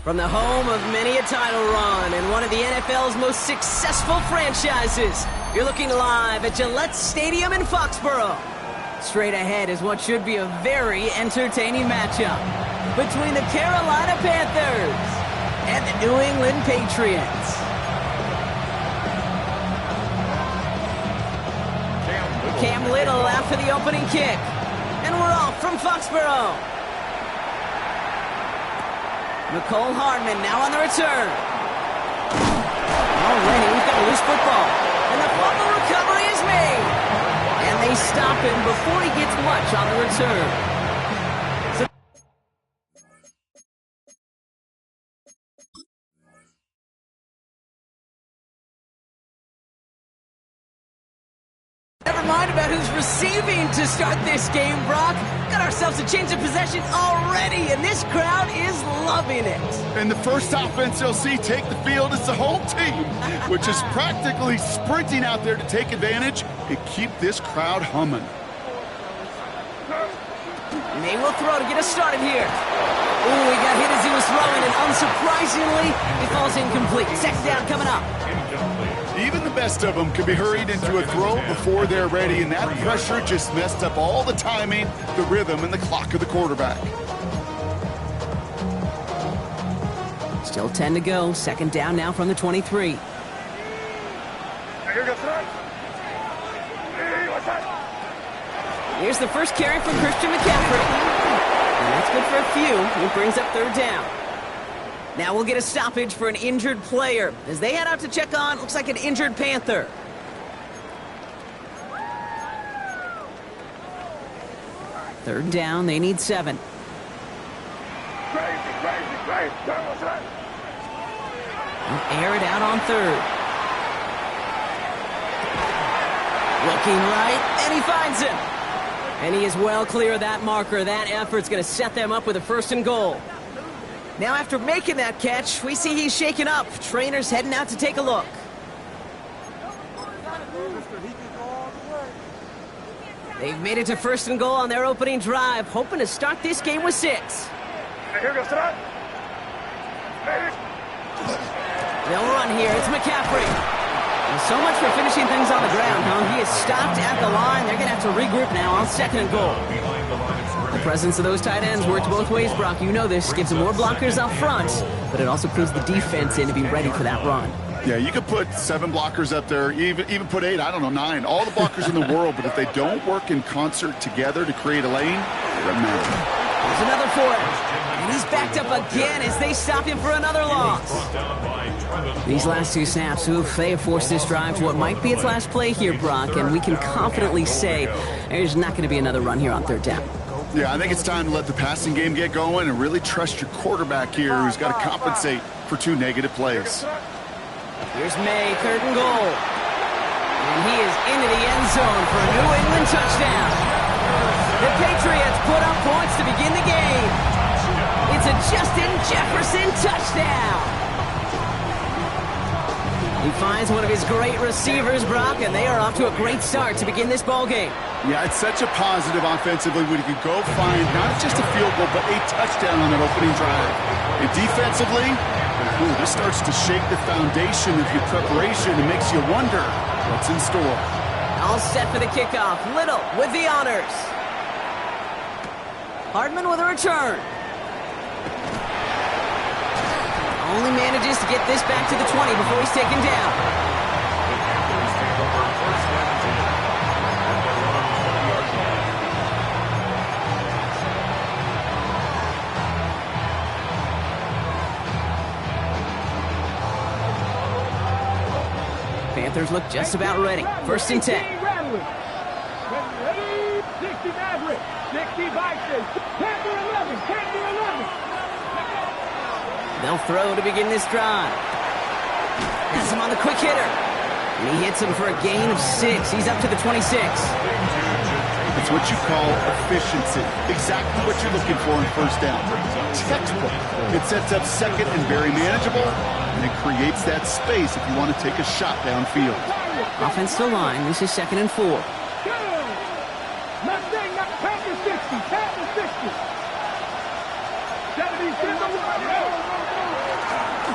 From the home of many a title run and one of the NFL's most successful franchises, you're looking live at Gillette Stadium in Foxborough. Straight ahead is what should be a very entertaining matchup between the Carolina Panthers and the New England Patriots. Cam Little after the opening kick. And we're off from Foxborough. Nicole Hardman now on the return. Already we've got a loose football. And the fumble recovery is made. And they stop him before he gets much on the return. Never mind about who's receiving to start this game, Brock. Got ourselves a change of possession already, and this crowd is loving it. And the first offense you'll see take the field is the home team, which is practically sprinting out there to take advantage and keep this crowd humming. May will throw to get us started here. Ooh, he got hit as he was throwing, and unsurprisingly, he falls incomplete. Second down coming up. Even the best of them can be hurried into a throw before they're ready, and that pressure just messed up all the timing, the rhythm, and the clock of the quarterback. Still 10 to go. Second down now from the 23. Here's the first carry from Christian McCaffrey. And that's good for a few. It brings up third down. Now we'll get a stoppage for an injured player. As they head out to check on, looks like an injured Panther. Third down, they need 7. They'll air it out on third. Looking right, and he finds him. And he is well clear of that marker. That effort's going to set them up with a first and goal. Now after making that catch, we see he's shaken up. Trainer's heading out to take a look. They've made it to first and goal on their opening drive, hoping to start this game with 6. They'll run here. It's McCaffrey. And so much for finishing things on the ground, huh? He is stopped at the line. They're going to have to regroup now on second and goal. The presence of those tight ends works both ways, Brock. You know this. Gives them more blockers up front, but it also puts the defense in to be ready for that run. Yeah, you could put 7 blockers up there, even put 8, I don't know, 9. All the blockers in the world, but if they don't work in concert together to create a lane, it doesn't matter. There's another for it. And he's backed up again as they stop him for another loss. These last 2 snaps, oof, they have forced this drive to what might be its last play here, Brock, and we can confidently say there's not going to be another run here on third down. Yeah, I think it's time to let the passing game get going and really trust your quarterback here, who's got to compensate for 2 negative plays. Here's May, third and goal. And he is into the end zone for a New England touchdown. The Patriots put up points to begin the game. It's a Justin Jefferson touchdown. He finds one of his great receivers, Brock, and they are off to a great start to begin this ball game. Yeah, it's such a positive offensively when you can go find not just a field goal, but a touchdown on that opening drive. And defensively, this starts to shake the foundation of your preparation and makes you wonder what's in store. All set for the kickoff. Little with the honors. Hardman with a return. Only manages to get this back to the 20 before he's taken down. Panthers look just about ready. First and 10. Ready, 60 Maverick, 60 Vikings, Panther 11, Panther 11. They'll throw to begin this drive. Has him on the quick hitter. And he hits him for a gain of 6. He's up to the 26. It's what you call efficiency. Exactly what you're looking for in first down. Textbook. It sets up second and very manageable, and it creates that space if you want to take a shot downfield. Offense to line. This is second and 4. Mustang, Panther 60, Panther 60. 70,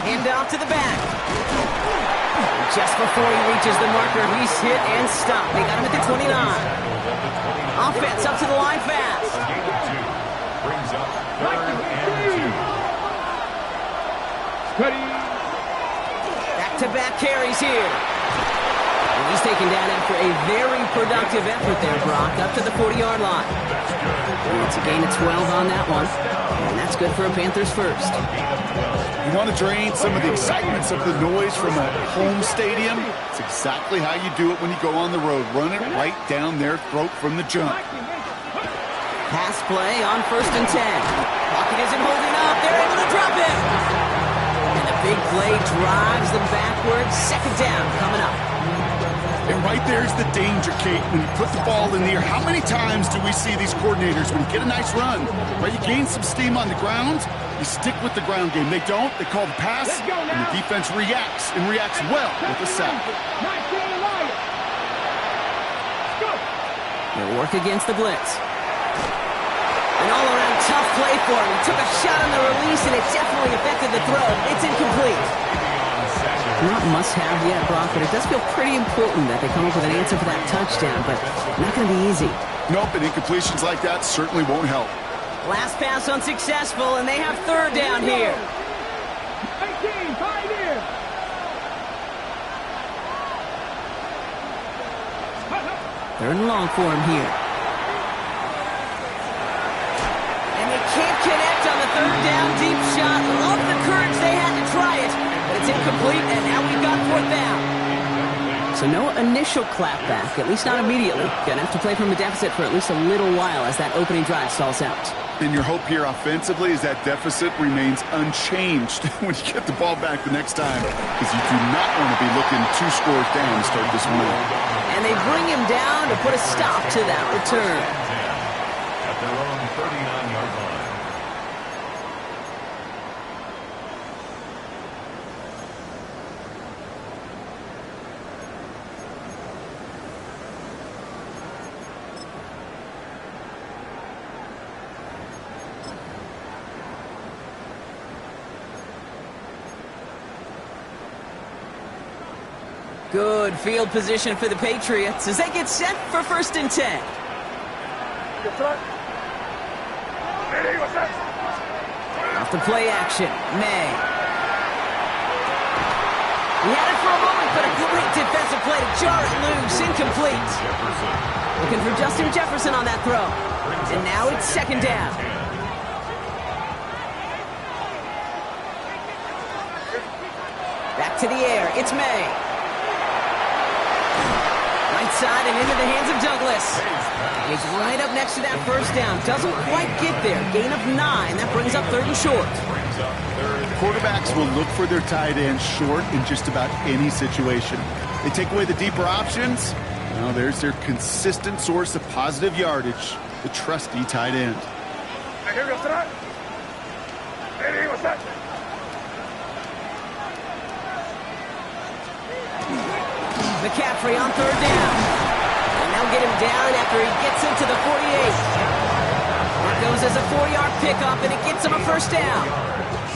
Hand off to the back. Just before he reaches the marker, he's hit and stopped. They got him at the 29. Offense up to the line fast. Brings up 3rd and 2. Ready. Back-to-back carries here. And he's taken down after a very productive effort there, Brock, up to the 40-yard line. And it's a gain of 12 on that one. And that's good for a Panthers first. You want to drain some of the excitements of the noise from a home stadium? It's exactly how you do it when you go on the road. Run it right down their throat from the jump. Pass play on 1st and 10. Pocket isn't holding up. They're able to drop it. And the big play drives them backwards. 2nd down coming up. And right there's the danger, Kate. When you put the ball in the air, how many times do we see these coordinators, when you get a nice run, right, you gain some steam on the ground, you stick with the ground game. They don't. They call the pass, and the defense reacts, and reacts well with the sack. They'll work against the blitz. An all-around tough play for him. He took a shot on the release, and it definitely affected the throw. It's incomplete. Not must-have yet, Brock, but it does feel pretty important that they come up with an answer for that touchdown, but not going to be easy. Nope, and incompletions like that certainly won't help. Last pass unsuccessful, and they have 3rd down here. 19, 5 here. Third and long for him here. And they can't connect on the 3rd down deep shot. Love the courage they had to try it. But it's incomplete, and now we've got 4th down. So no initial clapback, at least not immediately. Gonna have to play from a deficit for at least a little while as that opening drive stalls out. And your hope here offensively is that deficit remains unchanged when you get the ball back the next time, because you do not want to be looking 2 scores down to start this one out. And they bring him down to put a stop to that return. At their own 39-yard line. Good field position for the Patriots as they get set for 1st and 10. Off the play action, May. He had it for a moment, but a great defensive play to jar it loose, incomplete. Looking for Justin Jefferson on that throw. And now it's 2nd down. Back to the air, it's May. Right side and into the hands of Douglas. He's right up next to that 1st down. Doesn't quite get there. Gain of 9. That brings up 3rd and short. Quarterbacks will look for their tight end short in just about any situation. They take away the deeper options. Now there's their consistent source of positive yardage, the trusty tight end. McCaffrey on 3rd down. And they'll get him down after he gets into the 48. That goes as a 4-yard pickup, and it gets him a 1st down.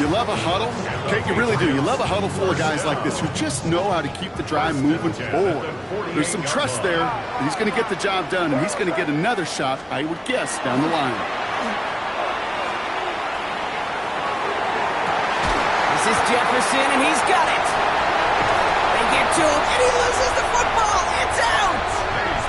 You love a huddle? Okay, you really do. You love a huddle full of guys like this who just know how to keep the drive moving forward. There's some trust there that he's going to get the job done, and he's going to get another shot, I would guess, down the line. This is Jefferson, and he's got it. They get to him, and he loses the football. It's out.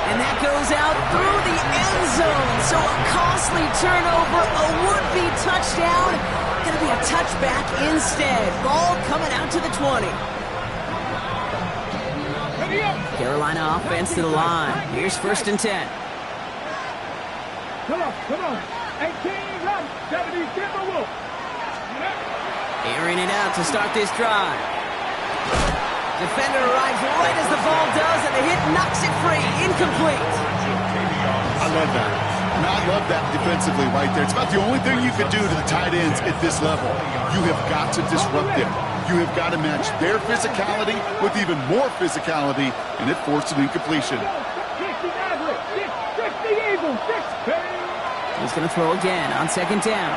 And that goes out through the end zone. So a costly turnover, a would-be touchdown. Going to be a touchback instead. Ball coming out to the 20. Carolina offense to the line. Here's 1st and 10. Come on. 18, run. 70, Timberwolf. Airing it out to start this drive. Defender arrives right as the ball does, and the hit knocks it free. Incomplete. I love that. And I love that defensively right there. It's about the only thing you could do to the tight ends at this level. You have got to disrupt them. You have got to match their physicality with even more physicality, and it forced an incompletion. He's going to throw again on 2nd down.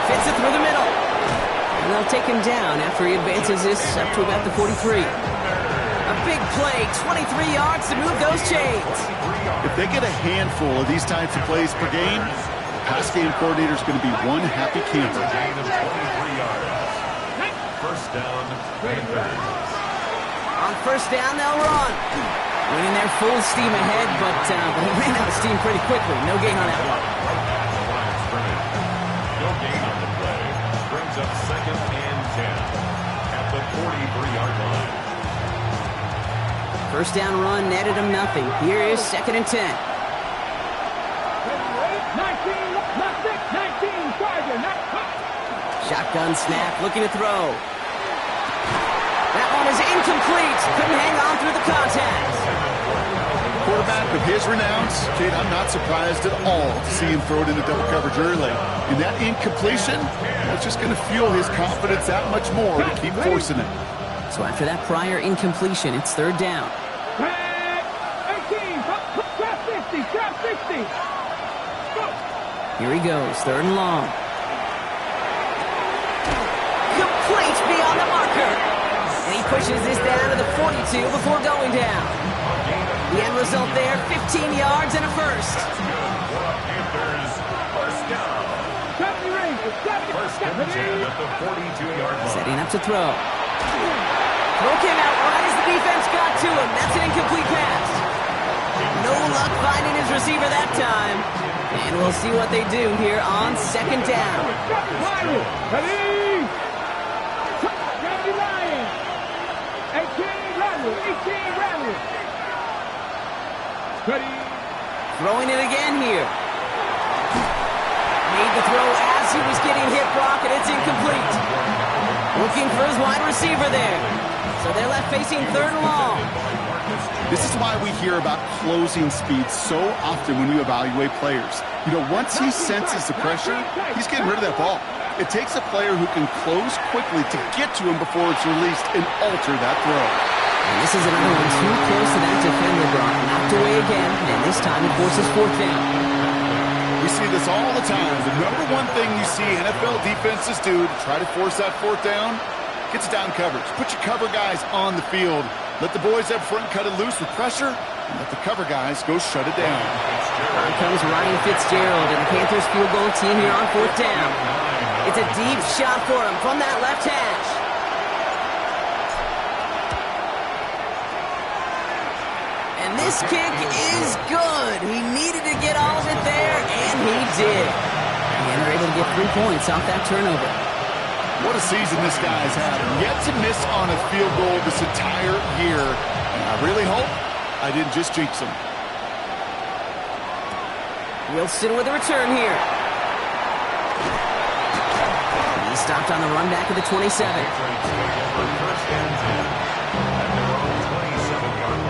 Fits it through the middle. And And they'll take him down after he advances this up to about the 43. A big play, 23 yards to move those chains. If they get a handful of these types of plays per game, the pass game coordinator is going to be one happy camper. Gain of 23 yards. First down, Panthers. On first down, they'll run. Winning their full steam ahead, but he ran out of steam pretty quickly. No gain on that one. No gain on the play. Brings up second and 10 at the 43-yard line. First down run netted him nothing. Here is second and 10. 19, not 6, 19, Charger, not Shotgun snap, looking to throw. That one is incomplete. Couldn't hang on through the contact. Quarterback of his renowns, kid, I'm not surprised at all to see him throw it into double coverage early. And that incompletion, it's just going to fuel his confidence that much more to keep forcing it. So after that prior incompletion, it's third down. 18, trap 60, trap 60. Go. Here he goes, third and long. Complete beyond the marker. And he pushes this down to the 42 before going down. The end result there, 15 yards and a first. Panthers, first down. First and 10 at the 42-yard line. Setting up to throw. Throw came out right as the defense got to him. That's an incomplete pass. No luck finding his receiver that time. And we'll see what they do here on second down. Ready? Randy Lyons. 18, Randall. 18, Randall. Ready? Throwing it again here. Made the throw as he was getting hit, Brock, and it's incomplete. Looking for his wide receiver there. So they're left facing third and long. This is why we hear about closing speed so often when you evaluate players. You know, once he senses the pressure, he's getting rid of that ball. It takes a player who can close quickly to get to him before it's released and alter that throw. And this is another one too close to that defender, Brock. Knocked away again, and this time it forces fourth down. We see this all the time. The number one thing you see NFL defenses do to try to force that fourth down, gets down coverage. Put your cover guys on the field. Let the boys up front cut it loose with pressure, and let the cover guys go shut it down. Here comes Ryan Fitzgerald and the Panthers field goal team here on fourth down. It's a deep shot for him from that left hash. And this kick is good. He needed to get all of it there, and he did. And they're able to get 3 points off that turnover. What a season this guy's had. Yet to miss on a field goal this entire year. And I really hope I didn't just jinx him. Wilson with a return here. He stopped on the run back at the 27. First and 10 at their own 27-yard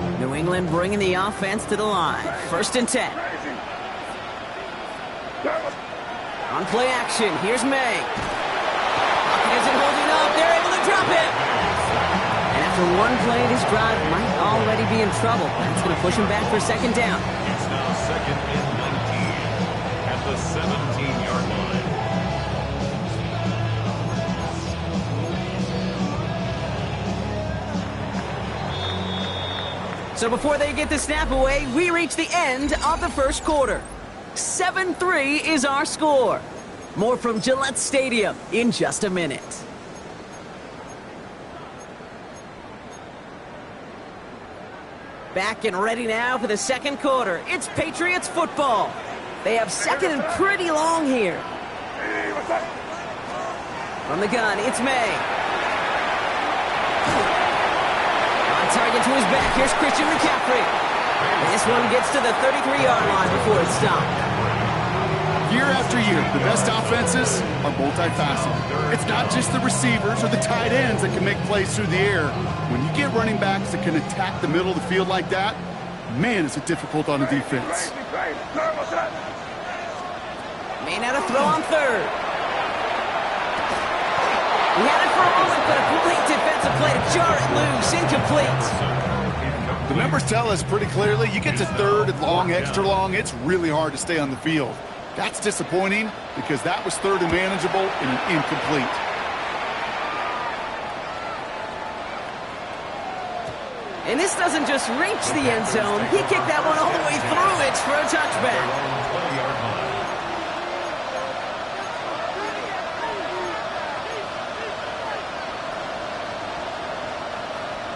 line. New England bringing the offense to the line. First and 10. On play action, here's May. Pocket isn't holding up. They're able to drop it. And after one play, this drive might already be in trouble. That's going to push him back for second down. It's now second and 19 at the 17-yard line. So before they get the snap away, we reach the end of the first quarter. 7-3 is our score. More from Gillette Stadium in just a minute. Back and ready now for the second quarter. It's Patriots football. They have second and pretty long here. From the gun, it's May. On target to his back. Here's Christian McCaffrey. And this one gets to the 33-yard line before it's stopped. Year after year, the best offenses are multifaceted. It's not just the receivers or the tight ends that can make plays through the air. When you get running backs that can attack the middle of the field like that, man, is it difficult on a defense. May not have throw on third. He had it for a moment, but a complete defensive play to jar it loose. Incomplete. The The numbers tell us pretty clearly, you get to third and long, extra long, it's really hard to stay on the field. That's disappointing because that was third and manageable and an incomplete. And this doesn't just reach the end zone. He kicked that one all the way through it for a touchback.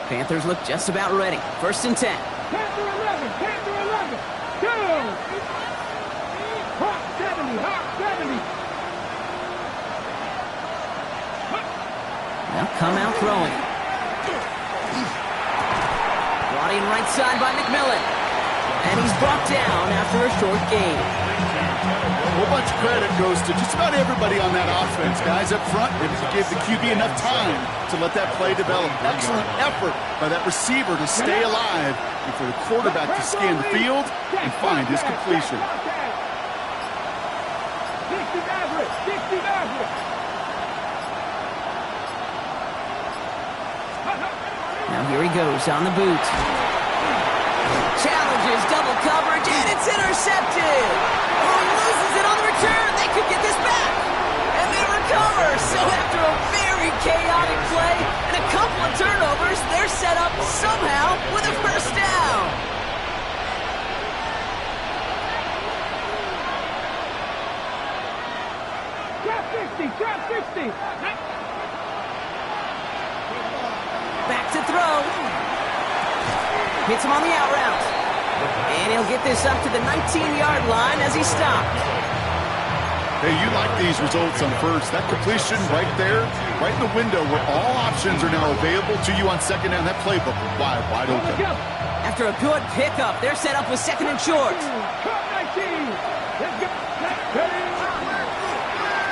Panthers look just about ready. 1st and 10. Panther 11, Panther 11. Go! Hawk 70, Hawk 70. They'll come out throwing. Brought in right side by McMillan. And he's brought down after a short gain. A whole bunch of credit goes to just about everybody on that offense. Guys up front, able to give the QB enough time to let that play develop. Excellent effort by that receiver to stay alive and for the quarterback to scan the field and find his completion. 60 Maverick, 60 Maverick. Now here he goes on the boot. Challenges double coverage, and it's intercepted. Oh, he loses it on the return. They could get this back. And they recover. So after a very chaotic play and a couple of turnovers, they're set up somehow with a first down. Trap 60. Back to throw. Hits him on the out route. And he'll get this up to the 19-yard line as he stopped. Hey, you like these results on first. That completion right there, right in the window where all options are now available to you on second down. That playbook wide open. After a good pickup, they're set up with 2nd and short.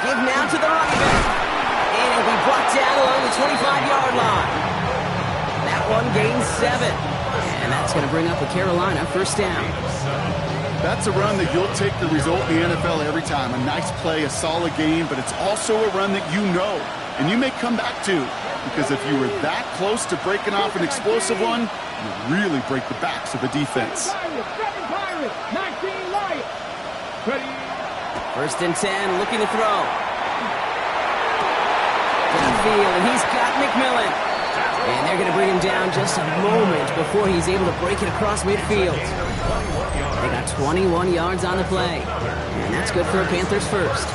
Give now to the running back. And he'll be brought down along the 25-yard line. That one gains 7. And that's going to bring up a Carolina first down. That's a run that you'll take the result in the NFL every time. A nice play, a solid game, but it's also a run that you know and you may come back to, because if you were that close to breaking off an explosive one, you really break the backs of the defense. 1st and 10, looking to throw. Downfield, and he's got McMillan. And they're going to bring him down just a moment before he's able to break it across midfield. They got 21 yards on the play. And that's good for a Panthers first.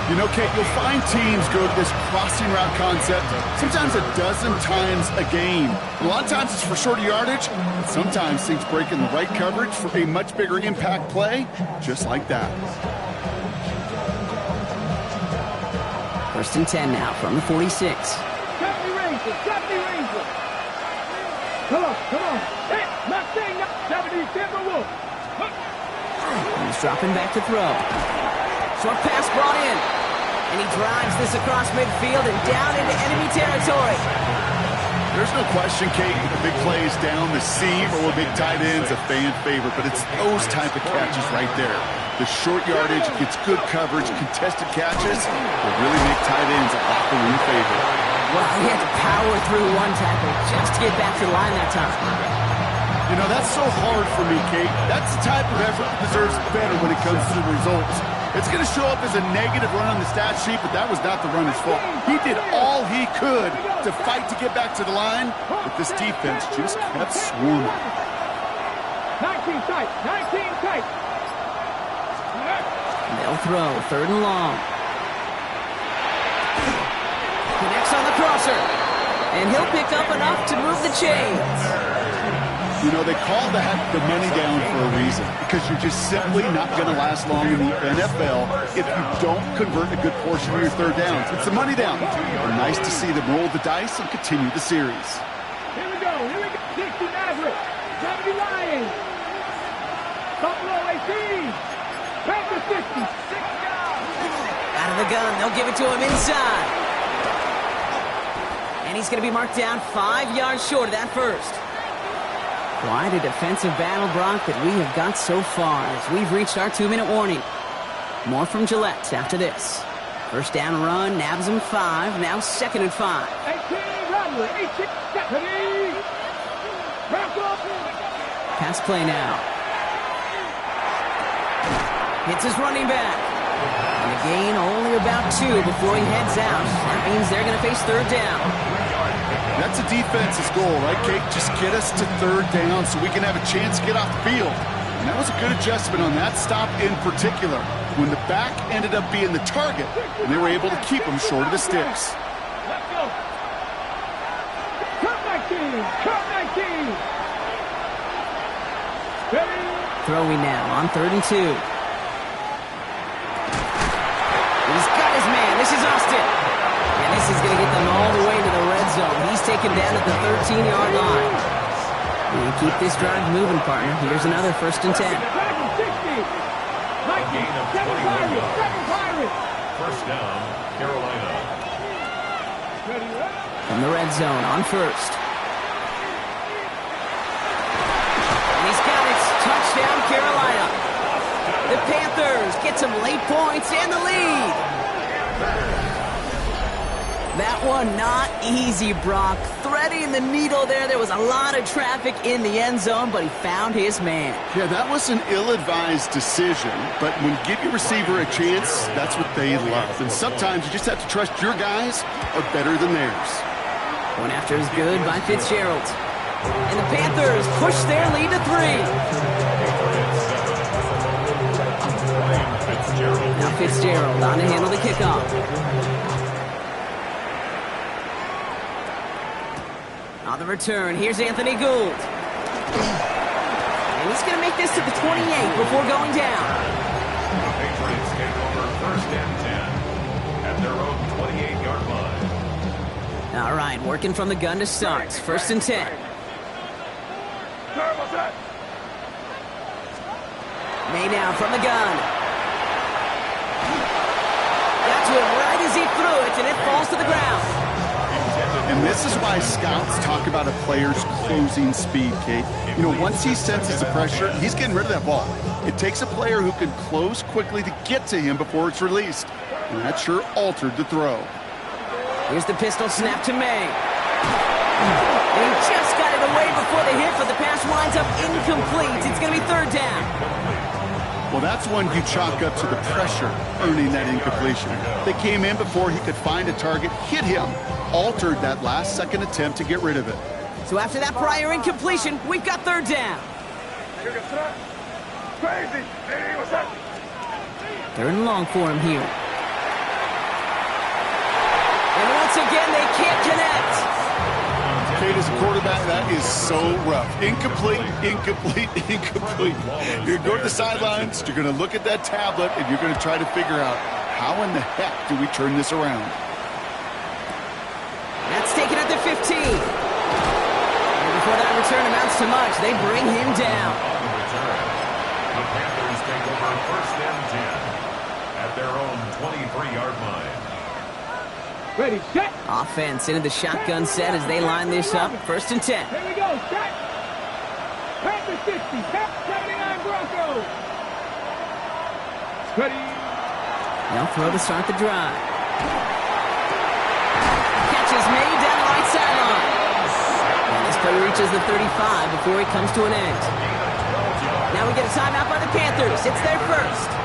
You know, Kate, you'll find teams go to this crossing route concept sometimes a dozen times a game. A lot of times it's for shorter yardage, but sometimes things break in the right coverage for a much bigger impact play, just like that. 1st and 10 now from the 46. Come on. Hey, Mustang, 70, Timberwolf. He's dropping back to throw. Short pass brought in. And he drives this across midfield and down into enemy territory. There's no question, Kate, the big plays down the seam or big tight ends a fan favorite, but it's those type of catches right there. The short yardage, gets good coverage, contested catches will really make tight ends a locker room favorite. Well, he had to power through one tackle just to get back to the line that time. You know, that's so hard for me, Kate. That's the type of effort that deserves better when it comes to the results. It's going to show up as a negative run on the stat sheet, but that was not the runner's fault. He did all he could to fight to get back to the line, but this defense just kept swarming. 19 tight. They'll throw 3rd and long. Connects on the crosser. And he'll pick up enough to move the chains. You know, they call that the money down for a reason, because you're just simply not going to last long in the NFL if you don't convert a good portion of your third downs. It's the money down. But nice to see them roll the dice and continue the series. Here we go. 60 Maverick. 70 Lions. Buffalo 18. Panther 60. 6 down. Out of the gun. They'll give it to him inside. And he's going to be marked down 5 yards short of that first. Quite a defensive battle, Brock, that we have got so far as we've reached our 2-minute warning. More from Gillette after this. First down run, nabs him 5, now 2nd and 5. 18, Rattler, 18, Stephanie. Wrap up. pass play now. Hits his running back. And a gain only about 2 before he heads out. That means they're going to face third down. That's a defense's goal, right, Kate? Just get us to third down so we can have a chance to get off the field. And that was a good adjustment on that stop in particular, when the back ended up being the target, and they were able to keep him short of the sticks. Let's go. Cut my team. Cut my team. Ready? Throwing now on 3rd and 2. He's got his man. This is Austin. And this is going to get them all the way to the red zone. He's taken down at the 13-yard line. And keep this drive moving, partner. Here's another 1st and 10. Back in 60. Mike, Gain of 21 yards. second pirate. First down, Carolina. Ready, ready. From the red zone on 1st. And he's got it. Touchdown, Carolina. The Panthers get some late points and the lead. That one not easy, Brock. Threading the needle there. There was a lot of traffic in the end zone, but he found his man. Yeah, that was an ill-advised decision, but when you give your receiver a chance, that's what they love. And sometimes you just have to trust your guys are better than theirs. One after is good by Fitzgerald. And the Panthers push their lead to 3. Now Fitzgerald on to handle the kickoff. On the return, here's Anthony Gould. And he's going to make this to the 28 before going down. The Patriots take over 1st and 10 at their own 28-yard line. All right, working from the gun to start. 1st and 10. May now from the gun. Got to him right as he threw it, and it falls to the ground. And this is why scouts talk about a player's closing speed, Kate. You know, once he senses the pressure, he's getting rid of that ball. It takes a player who can close quickly to get to him before it's released. And that sure altered the throw. Here's the pistol snap to May. And he just got it away before the hit, but the pass winds up incomplete. It's going to be 3rd down. Well, that's one you chalk up to the pressure earning that incompletion. They came in before he could find a target, hit him, altered that last-second attempt to get rid of it. So after that prior incompletion, we've got 3rd down. Crazy. Hey, what's up? 3rd and long for him here. And once again, they can't connect. Kate, as a quarterback, that is so rough. Incomplete, incomplete, incomplete. You're going to go to the sidelines, you're going to look at that tablet, and you're going to try to figure out how in the heck do we turn this around. That's taken at the 15. And before that return amounts to much, they bring him down. On the return, the Panthers take over 1st and 10 at their own 23-yard line. Ready, set. Offense into the shotgun set as they line this up. 1st and 10. Here we go, set. Panther 60, 79 Broncos. Ready. They'll throw to start the drive. Catch is made down the right sideline. And this play reaches the 35 before he comes to an end. Now we get a timeout by the Panthers. It's their 1st.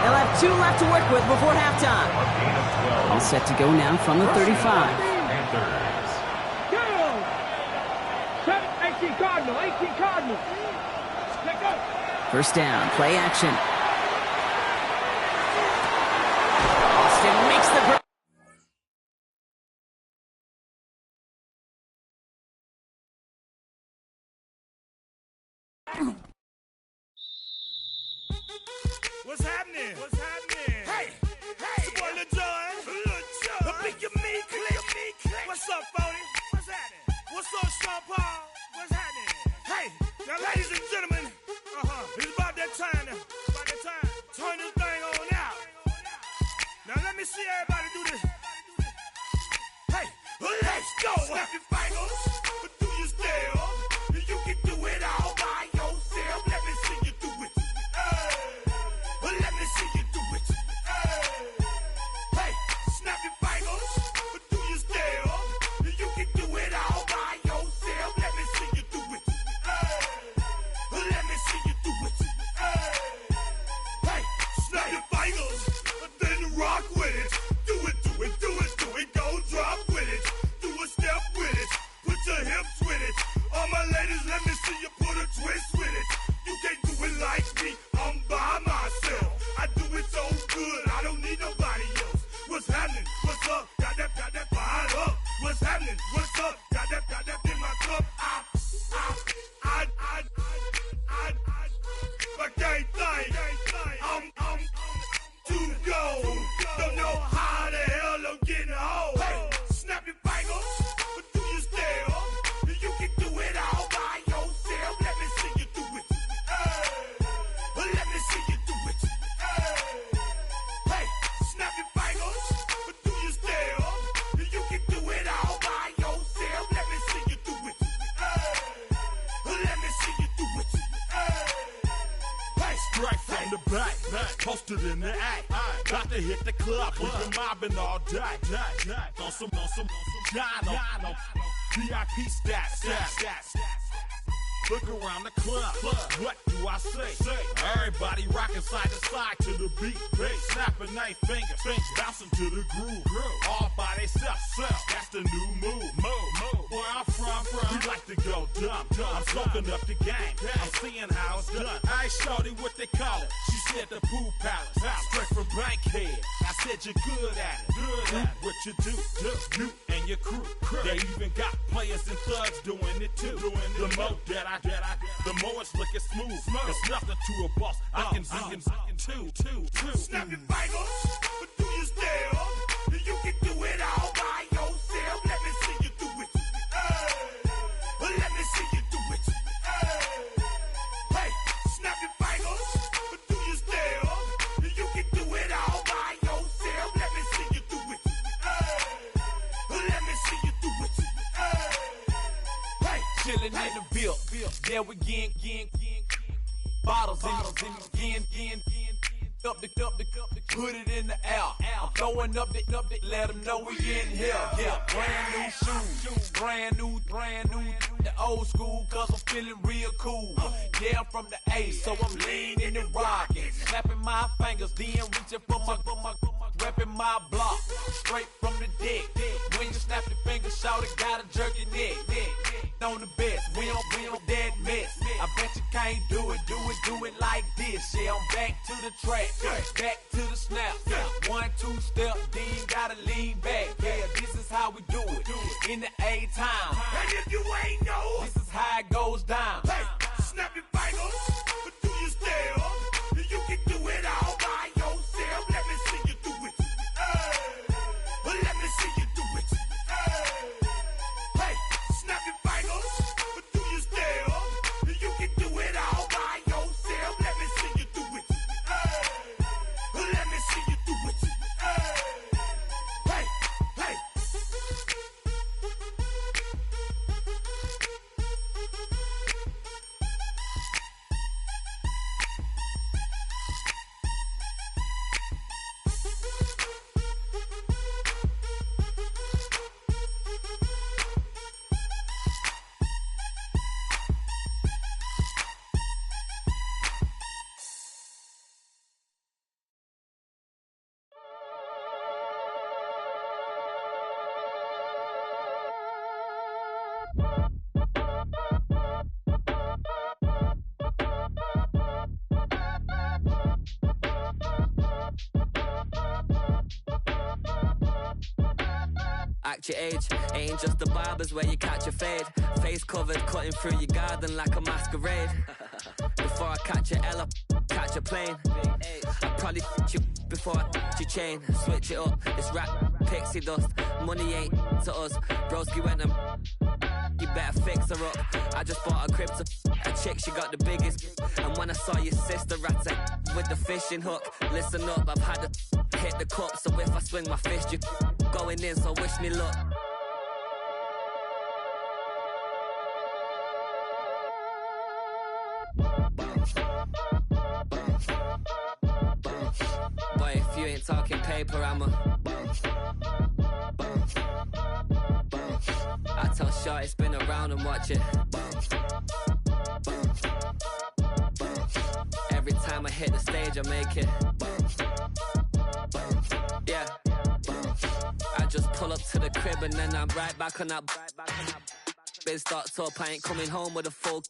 They'll have 2 left to work with before halftime. All set to go now from the 35. Panthers. Go. 18 Cardinal, 18 Cardinal. Let go. 1st down, play action. Austin makes the... What's happening? What's happening? Hey, it's your boy Lil Jon. The big your me click. What's up, 40? What's happening? What's up, Sean Paul? What's happening? Hey, now ladies and gentlemen, it's about that time now. About that time. Turn this thing on out. Now let me see everybody do this. Hey, let's go. Snap your fingers, but do you still? You can do it all by yourself. Let me see you do it. Let me see you do it. Hey, snap your fingers, but do you still? You can do it all by yourself. Let me see you do it. Posted in the act. Got to hit the club. We've been mobbing all day. On some John. VIP stats. Look around the club. What do I say? Everybody rocking side to side to the beat. Snapping their fingers, bouncing to the groove. All by themselves. That's the new move. Where I'm from, we like to go dumb. I'm soaking up the game. I'm seeing how it's done. I ain't shorty what they call it. She said the pool palace. Straight from Bankhead. I said you're good at it. What you do. You and your crew. They even got players and thugs doing it too. The more that the more it's looking smooth. It's nothing to a boss. I can two. Snap your fingers, but do you still? You can do it all by yourself. Let me see you do it. Let me see you do it. Hey, snap your fingers, but do you still? You can do it all by yourself. Let me see you do it. Let me see you do it. Hey, chillin' in the bill. Yeah, we getting bottles in up the put it in the air. I'm throwing up the let them know we in here. Yeah, brand new shoes, brand new. The old school, cause I'm feeling real cool. Yeah, I'm from the A, so I'm leaning and rocking, snapping my fingers, then reaching for my repping my block, straight from the deck. When you snap your fingers, shout it, gotta jerk your neck. On the best, we don't dead mess. I bet you can't do it like this. Yeah, I'm back to the track, back to the snap. 1, 2 step, then gotta lean back. Yeah, this is how we do it in the A-time. and if you ain't know, This is how it goes down. hey, snap your fingers, but do you still? You can do it all by yourself. Let me see you do it. Let me see you do it. Hey, snap your fingers, but do you still? You can do it all by yourself. Let me see you do it. Let me see you do it. Hey. Act your age, ain't just the barbers where you catch a fade. Face covered, cutting through your garden like a masquerade. Before I catch a Ella, catch a plane. I probably you before I your chain. Switch it up, it's rap, pixie dust. Money ain't to us. Broski went and you better fix her up. I just bought a crib to a chick, she got the biggest. And when I saw your sister at with the fishing hook, listen up, I've had to hit the cup. So if I swing my fist, you going in, so wish me luck. Boy, if you ain't talking paper, I'm a I tell Shorty spin around and watch it. Every time I hit the stage, I make it. Yeah. I just pull up to the crib and then I'm right back on that. Biz starts up, I ain't coming home with a full.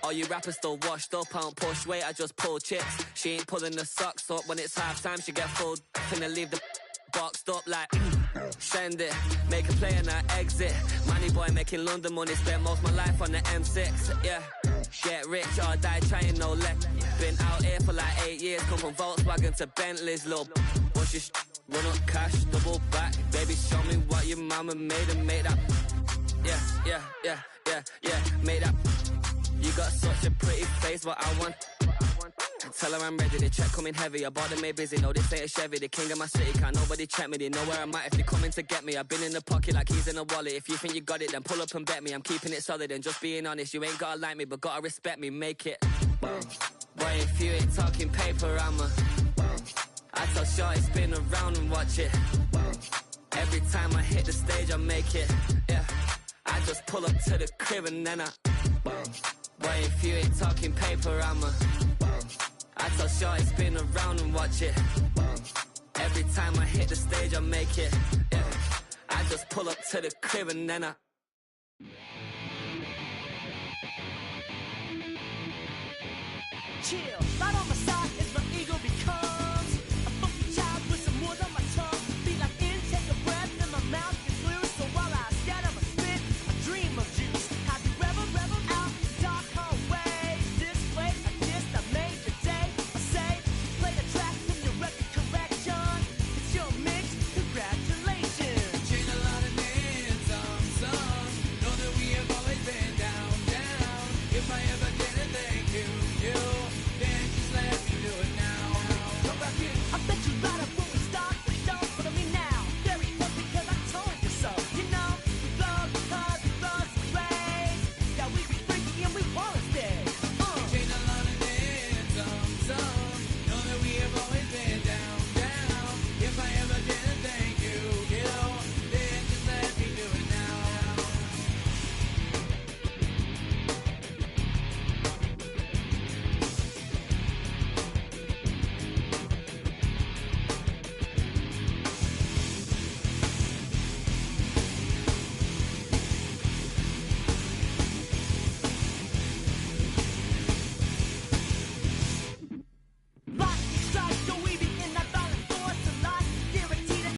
All you rappers still washed up, I don't push weight, I just pull chips. She ain't pulling the socks up when it's half time, she get full. Finna leave the boxed up like send it, make a play and I exit. Money boy making London money, spent most of my life on the M6. Yeah, get rich or die trying, no let. Been out here for like 8 years, come from Volkswagen to Bentley's, little push your run up cash, double back. Baby, show me what your mama made and make that. Yeah, make that. You got such a pretty face, what I want. Tell her I'm ready, the check coming heavy. I bought them made busy, no this ain't a Chevy. The king of my city, can't nobody check me. They know where I'm at if they coming to get me. I've been in the pocket like he's in a wallet. If you think you got it, then pull up and bet me. I'm keeping it solid and just being honest. You ain't gotta like me, but gotta respect me, make it. Boy, if you ain't talking paper, I'm a tell Shorty spin around and watch it. Every time I hit the stage, I make it. Yeah, I just pull up to the crib and then I. Boy, if you ain't talking paper, I tell Shorty spin around and watch it. Every time I hit the stage, I make it. Yeah, I just pull up to the crib and then I. Chill, right on the side.